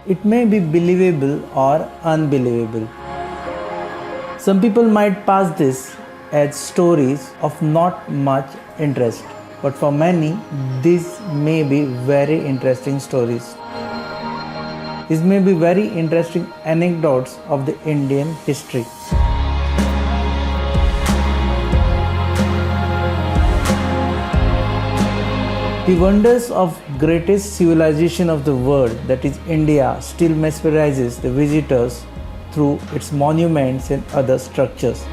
It may be believable or unbelievable. Some people might pass this as stories of not much interest, but for many, these may be very interesting stories. These may be very interesting anecdotes of the Indian history. The wonders of greatest civilization of the world, that is India, still mesmerizes the visitors through its monuments and other structures.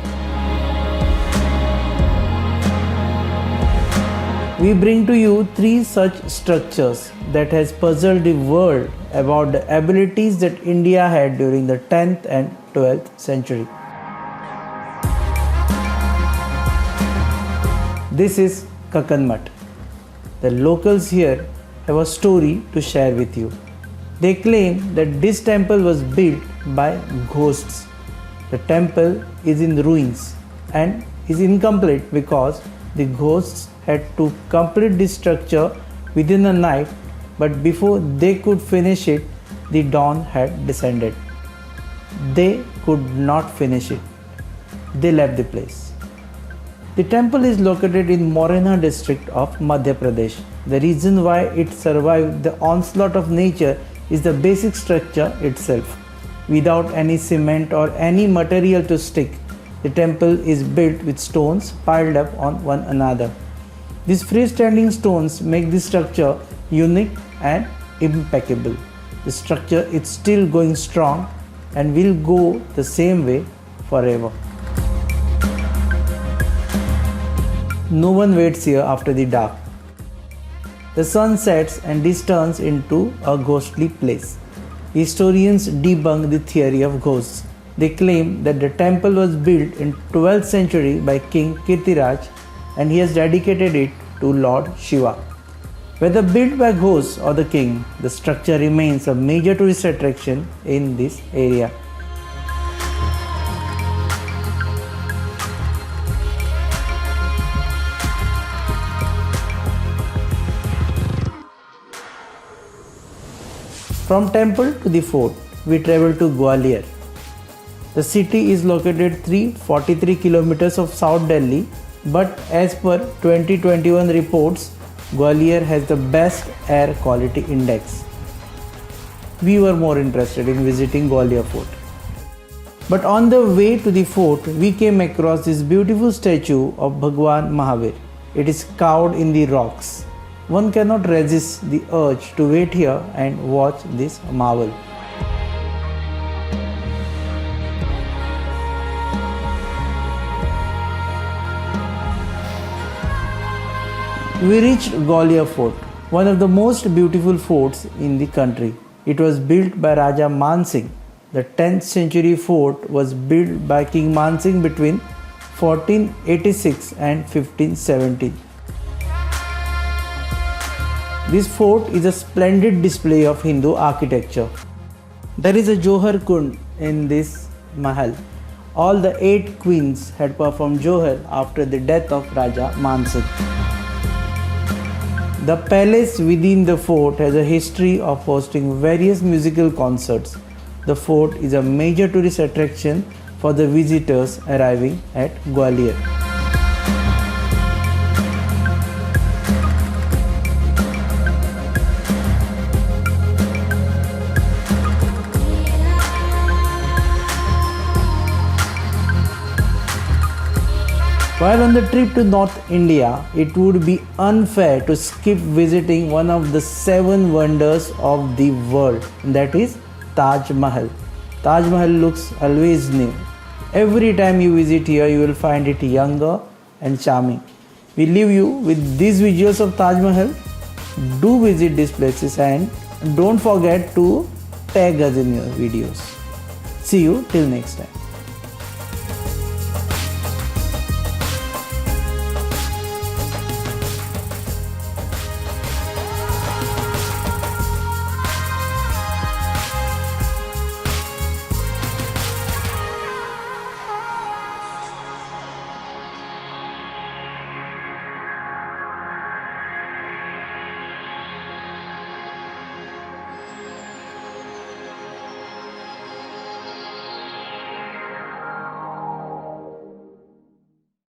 We bring to you 3 such structures that has puzzled the world about the abilities that India had during the 10th and 12th century. This is Konkani. The locals here have a story to share with you. They claim that this temple was built by ghosts. The temple is in ruins and is incomplete because the ghosts had to complete this structure within a night, but before they could finish it, the dawn had descended. They could not finish it. They left the place. The temple is located in Morena district of Madhya Pradesh. The reason why it survived the onslaught of nature is the basic structure itself. Without any cement or any material to stick, the temple is built with stones piled up on one another. These freestanding stones make the structure unique and impeccable. The structure is still going strong and will go the same way forever. No one waits here after the dark. The sun sets and this turns into a ghostly place. Historians debunk the theory of ghosts. They claim that the temple was built in 12th century by King Kirtiraj and he has dedicated it to Lord Shiva. Whether built by ghosts or the king, the structure remains a major tourist attraction in this area. From temple to the fort, we travel to Gwalior. The city is located 343 kilometers of South Delhi, but as per 2021 reports, Gwalior has the best air quality index. We were more interested in visiting Gwalior fort. But on the way to the fort, we came across this beautiful statue of Bhagwan Mahavir. It is carved in the rocks. One cannot resist the urge to wait here and watch this marvel. We reached Gwalior Fort, one of the most beautiful forts in the country. It was built by Raja Man Singh. The 10th century fort was built by King Man Singh between 1486 and 1517. This fort is a splendid display of Hindu architecture. There is a Johar Kund in this mahal. All the 8 queens had performed Johar after the death of Raja Man Singh. The palace within the fort has a history of hosting various musical concerts. The fort is a major tourist attraction for the visitors arriving at Gwalior. While on the trip to North India, it would be unfair to skip visiting one of the 7 wonders of the world, that is Taj Mahal. Taj Mahal looks always new. Every time you visit here, you will find it younger and charming. We leave you with these visuals of Taj Mahal. Do visit these places and don't forget to tag us in your videos. See you till next time.